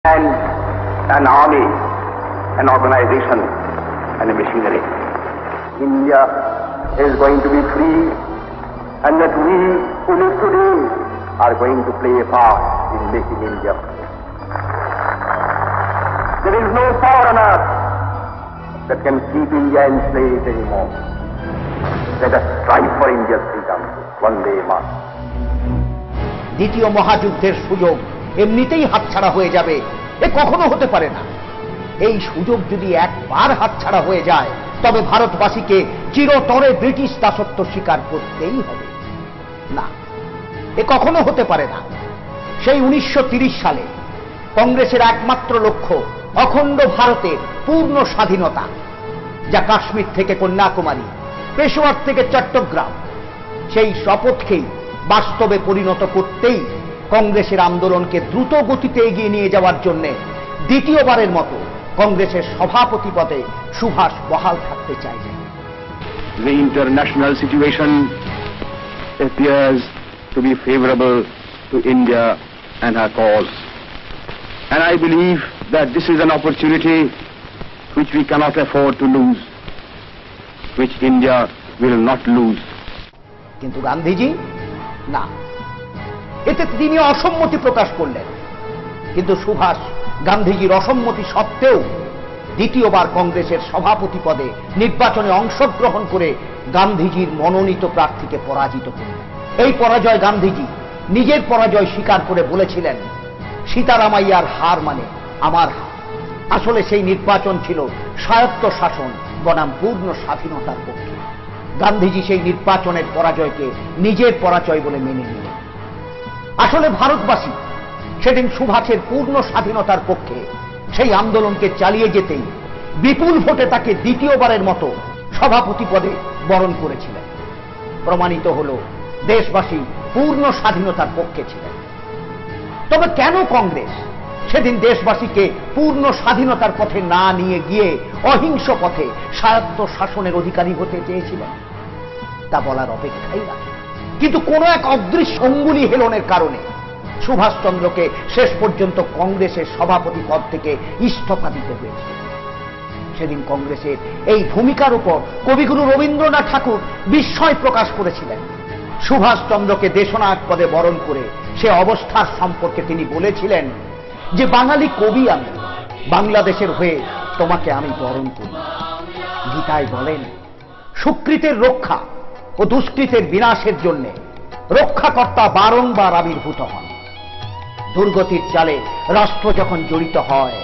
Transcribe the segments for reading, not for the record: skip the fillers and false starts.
and an army, an organization, and a machinery. India is going to be free, and that we who live today are going to play a part in making India free. There is no power on earth that can keep India enslaved anymore. Let us strive for India's freedom one day more. দ্বিতীয় মহাযুদ্ধের সুযোগ এমনিতেই হাতছাড়া হয়ে যাবে, এ কখনো হতে পারে না। এই সুযোগ যদি একবার হাতছাড়া হয়ে যায়, তবে ভারতবাসীকে চিরতরে ব্রিটিশ দাসত্ব স্বীকার করতেই হবে। না, এ কখনো হতে পারে না। সেই 1930 সালে কংগ্রেসের একমাত্র লক্ষ্য অখণ্ড ভারতের পূর্ণ স্বাধীনতা, যা কাশ্মীর থেকে কন্যাকুমারী, পেশোয়ার থেকে চট্টগ্রাম, সেই শপথকেই বাস্তবে পরিণত করতেই কংগ্রেসের আন্দোলনকে দ্রুত গতিতে এগিয়ে নিয়ে যাওয়ার জন্য দ্বিতীয়বারের মতো কংগ্রেসের সভাপতি পদে সুভাষ বহাল থাকতে চাইলেন। The international situation appears to be favorable to India and her cause, and I believe that this is an opportunity which we cannot afford to lose, which India will not lose. কিন্তু গান্ধীজি না, এতে তিনি অসম্মতি প্রকাশ করলেন। কিন্তু সুভাষ গান্ধীজির অসম্মতি সত্ত্বেও দ্বিতীয়বার কংগ্রেসের সভাপতি পদে নির্বাচনে অংশগ্রহণ করে গান্ধীজির মনোনীত প্রার্থীকে পরাজিত করলেন। এই পরাজয় গান্ধীজি নিজের পরাজয় স্বীকার করে বলেছিলেন, সীতারামাইয়ার হার মানে আমার হার। আসলে সেই নির্বাচন ছিল স্বায়ত্ত শাসন বনাম পূর্ণ স্বাধীনতার পক্ষে। গান্ধীজি সেই নির্বাচনের পরাজয়কে নিজের পরাজয় বলে মেনে নিলেন। আসলে ভারতবাসী সেদিন সুভাষের পূর্ণ স্বাধীনতার পক্ষে সেই আন্দোলনকে চালিয়ে যেতেই বিপুল ভোটে তাকে দ্বিতীয়বারের মতো সভাপতি পদে বরণ করেছিলেন। প্রমাণিত হল দেশবাসী পূর্ণ স্বাধীনতার পক্ষে ছিলেন। তবে কেন কংগ্রেস সেদিন দেশবাসীকে পূর্ণ স্বাধীনতার পথে না নিয়ে গিয়ে অহিংস পথে স্বায়ত্ত শাসনের অধিকারী হতে চেয়েছিলেন, তা বলার অপেক্ষাই রাখে। কিন্তু কোন এক অদৃশ্য অঙ্গুলি হেলনের কারণে সুভাষচন্দ্রকে শেষ পর্যন্ত কংগ্রেসের সভাপতি পদ থেকে ইস্তফা দিতে হয়েছে। সেদিন কংগ্রেসের এই ভূমিকার উপর কবিগুরু রবীন্দ্রনাথ ঠাকুর বিস্ময় প্রকাশ করেছিলেন। সুভাষচন্দ্রকে দেশনায়ক পদে বরণ করে সে অবস্থার সম্পর্কে তিনি বলেছিলেন যে, বাঙালি কবি আমি, বাংলাদেশের হয়ে তোমাকে আমি বরণ করি। গীতায় বলেন, সুকৃতের রক্ষা ও দুষ্কৃতের বিনাশের জন্য রক্ষাকর্তা বারংবার আবির্ভূত হন। দুর্গতির চালে রাষ্ট্র যখন জড়িত হয়,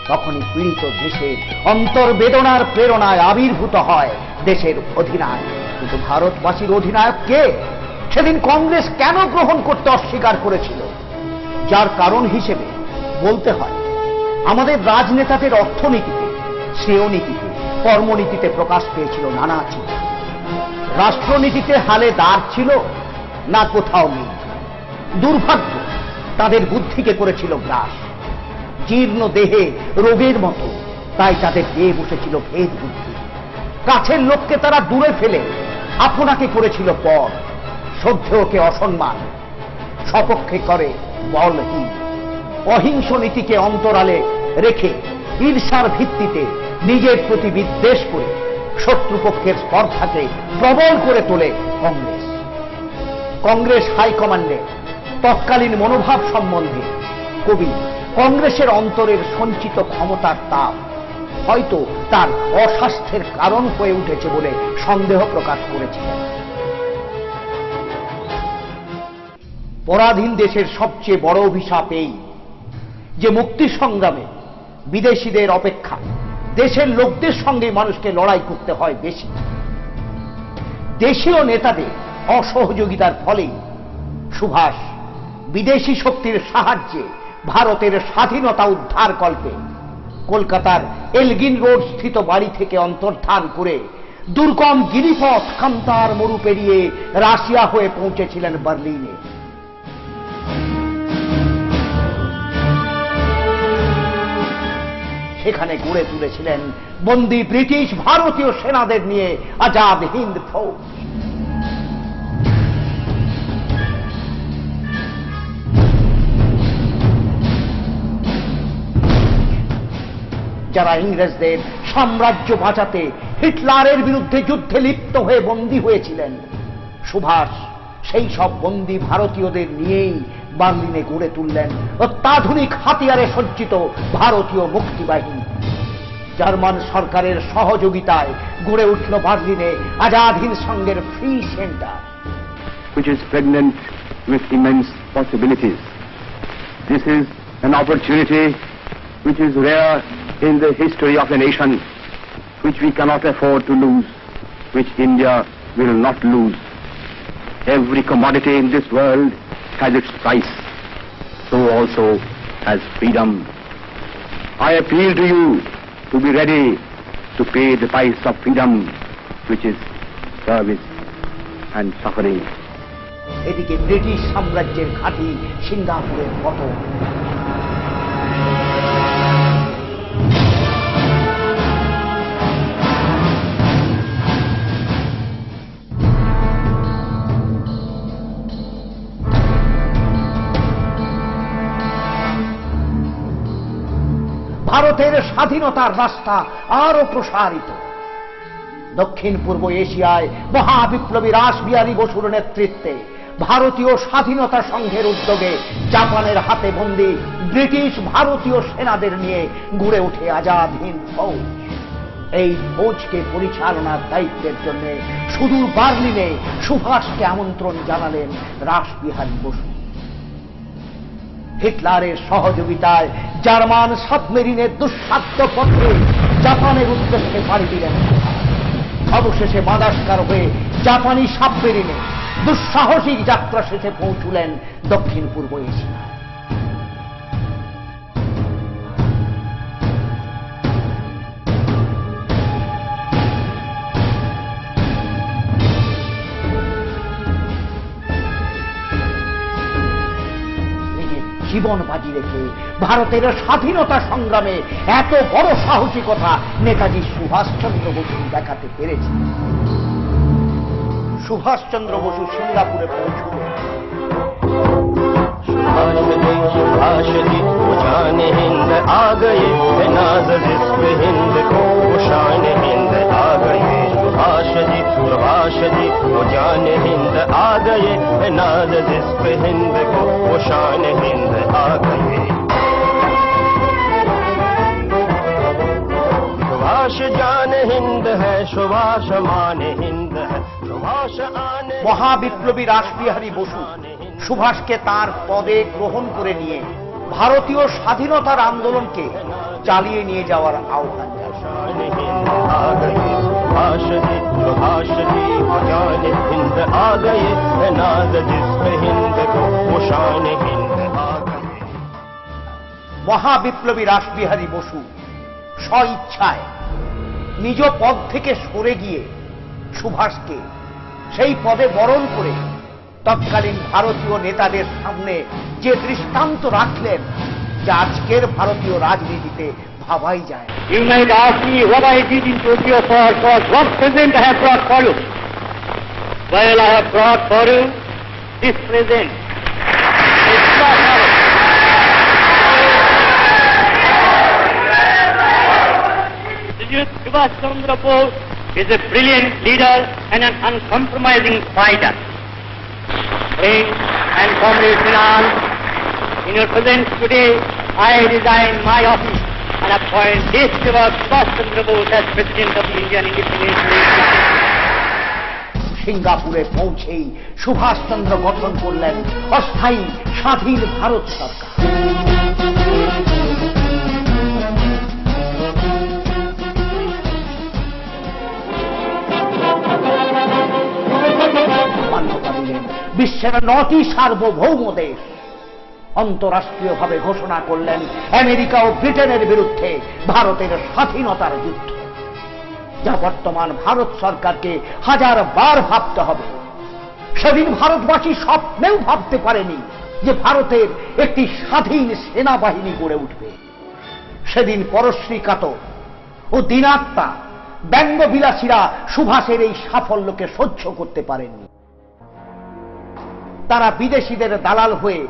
তখনই পীড়িত দেশের অন্তর্বেদনার প্রেরণায় আবির্ভূত হয় দেশের অধিনায়ক। কিন্তু ভারতবাসীর অধিনায়ক কে? সেদিন কংগ্রেস কেন গ্রহণ করতে অস্বীকার করেছিল? যার কারণ হিসেবে বলতে হয়, আমাদের রাজনেতাদের অর্থনীতিতে, শ্রেয়নীতিতে, কর্মনীতিতে প্রকাশ পেয়েছিল নানা চিন্তা। রাষ্ট্রনীতিতে হালে দাঁড় ছিল না, কোথাও নেই। দুর্ভাগ্য তাদের বুদ্ধিকে করেছিল গ্রাস। জীর্ণ দেহে রোগের মতো, তাই তাদের পেয়ে বসেছিল ভেদ বুদ্ধি। কাছের লোককে তারা দূরে ফেলে আপনাকে করেছিল পর, শ্রদ্ধেয়কে অসম্মান, সপক্ষে করে বলহীন। অহিংস নীতিকে অন্তরালে রেখে ঈর্ষার ভিত্তিতে নিজের প্রতি বিদ্বেষ করে শত্রুপক্ষের স্পর্ধাকে প্রবল করে তোলে কংগ্রেস। কংগ্রেস হাইকমান্ডের তৎকালীন মনোভাব সম্বন্ধে কবি কংগ্রেসের অন্তরের সঞ্চিত ক্ষমতার তাপ হয়তো তার অস্বাস্থ্যের কারণ হয়ে উঠেছে বলে সন্দেহ প্রকাশ করেছিলেন। পরাধীন দেশের সবচেয়ে বড় অভিশাপ এই যে, মুক্তি সংগ্রামে বিদেশিদের অপেক্ষা দেশের লোকদের সঙ্গে মানুষকে লড়াই করতে হয় বেশি। দেশীয় নেতাদের অসহযোগিতার ফলেই সুভাষ বিদেশি শক্তির সাহায্যে ভারতের স্বাধীনতা উদ্ধার কল্পে কলকাতার এলগিন রোড স্থিত বাড়ি থেকে অন্তর্ধান করে দুর্গম গিরিপথ কান্তার মরু পেরিয়ে রাশিয়া হয়ে পৌঁছেছিলেন বার্লিনে। সেখানে গড়ে তুলেছিলেন বন্দী ব্রিটিশ ভারতীয় সেনাদের নিয়ে আজাদ হিন্দ ফৌজ। যারা ইংরেজদের সাম্রাজ্য বাঁচাতে হিটলারের বিরুদ্ধে যুদ্ধে লিপ্ত হয়ে বন্দী হয়েছিলেন, সুভাষ সেই সব বন্দী ভারতীয়দের নিয়েই বার্লিনে গড়ে তুললেন অত্যাধুনিক হাতিয়ারে সজ্জিত ভারতীয় মুক্তিবাহিনী। জার্মান সরকারের সহযোগিতায় গড়ে উঠল বার্লিনে আজাদ হিন্দ সংঘের free centre, which is pregnant with immense possibilities. This is an opportunity which is rare in the history of a nation, which we cannot afford to lose, which India will not lose. Every commodity in this world has its price, so also has freedom. I appeal to you to be ready to pay the price of freedom, which is service and suffering. এদিকে British সাম্রাজ্যের ঘাঁটি সিঙ্গাপুরের পতন। ভারতের স্বাধীনতার রাস্তা আরো প্রসারিত। দক্ষিণ পূর্ব এশিয়ায় মহাবিপ্লবী রাসবিহারী বসুর নেতৃত্বে ভারতীয় স্বাধীনতা সংঘের উদ্যোগে জাপানের হাতে বন্দী ব্রিটিশ ভারতীয় সেনাদের নিয়ে গড়ে ওঠে আজাদ হিন্দ ফৌজ। এই ফৌজকে পরিচালনার দায়িত্বের জন্য সুদূর বার্লিনে সুভাষকে আমন্ত্রণ জানালেন রাসবিহারী বসু। হিটলারের সহযোগিতায় জার্মান সাবমেরিনের দুঃসাধ্য পথে জাপানের উদ্দেশ্যে পাড়ি দিলেন। অবশেষে মাদাগাস্কার হয়ে জাপানি সাবমেরিনে দুঃসাহসিক যাত্রা শেষে পৌঁছলেন দক্ষিণ পূর্ব এশিয়ায়। জীবন বাজি রেখে ভারতের স্বাধীনতা সংগ্রামে এত বড় সাহসিকতা নেতাজি সুভাষচন্দ্র বসু দেখাতে পেরেছে। সুভাষচন্দ্র বসু সিঙ্গাপুরে পৌঁছলেন। सुभाष जी वो जान हिंद आ गए, नाज़ जिस्म हिंद को शान हिंद आ गए। सुभाष जी वो जान हिंद आ गए, नाज़ जिस्म हिंद को शान हिंद आ गए। सुभाष जान हिंद है, सुभाष मान हिंद है, सुभाष आने। মহাবিপ্লবী রাসবিহারী বসু সুভাষকে তার পদে গ্রহণ করে নিয়ে ভারতীয় স্বাধীনতার আন্দোলনকে চালিয়ে নিয়ে যাওয়ার আহ্বান মহাবিপ্লবী রাসবিহারী বসু স্বইচ্ছায় নিজ পদ থেকে সরে গিয়ে সুভাষকে সেই পদে বরণ করে তৎকালীন ভারতীয় নেতাদের সামনে যে দৃষ্টান্ত রাখলেন যা আজকের ভারতীয় রাজনীতিতে ভাবাই যায়। You might ask me what I did in Tokyo for what present I have brought for you. Well, I have brought for you this present. Subhash Chandra Bose is a brilliant leader and an uncompromising fighter. Friends and comrades in arms, in your presence today, I resign my office and appoint Deshbhakt Subhash Chandra Bose as President of the Indian Independence Movement. সিঙ্গাপুরে পৌঁছেই সুভাষচন্দ্র গঠন করলেন অস্থায়ী স্বাধীন ভারত সরকার। বিশ্বের 9টি সার্বভৌম দেশ অন্তরাষ্ট্রীয়ভাবে ঘোষণা করলেন আমেরিকা ও ব্রিটেনের বিরুদ্ধে ভারতের স্বাধীনতার যুদ্ধ, যা বর্তমান ভারত সরকারকে হাজারবার ভাবতে হবে। সেদিন ভারতবাসী স্বপ্নেও ভাবতে পারেনি যে ভারতের একটি স্বাধীন সেনাবাহিনী গড়ে উঠবে। সেদিন পরশ্রীকাতর ও দিনাত্মা ব্যঙ্গবিলাসীরা সুভাষের এই সাফল্যকে সহ্য করতে পারেননি। তারা বিদেশিদের দালাল হয়ে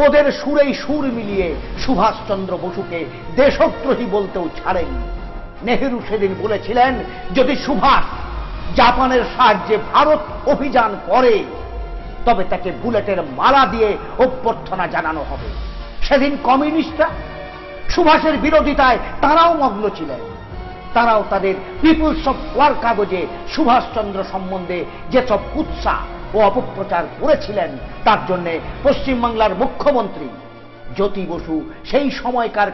ওদের সুরেই সুর মিলিয়ে সুভাষচন্দ্র বসুকে দেশদ্রোহী বলতেও ছাড়েননি। নেহেরু সেদিন বলেছিলেন, যদি সুভাষ জাপানের সাহায্যে ভারত অভিযান করে তবে তাকে বুলেটের মালা দিয়ে অভ্যর্থনা জানানো হবে। সেদিন কমিউনিস্টরা সুভাষের বিরোধিতায় তারাও মগ্ন ছিলেন। তারাও তাদের পিপুলস অফ ওয়ার কাগজে সুভাষচন্দ্র সম্বন্ধে যেসব কুৎসা ও অপপ্রচার করেছিলেন তার জন্য পশ্চিমবাংলার মুখ্যমন্ত্রী জ্যোতি বসু সেই সময়কার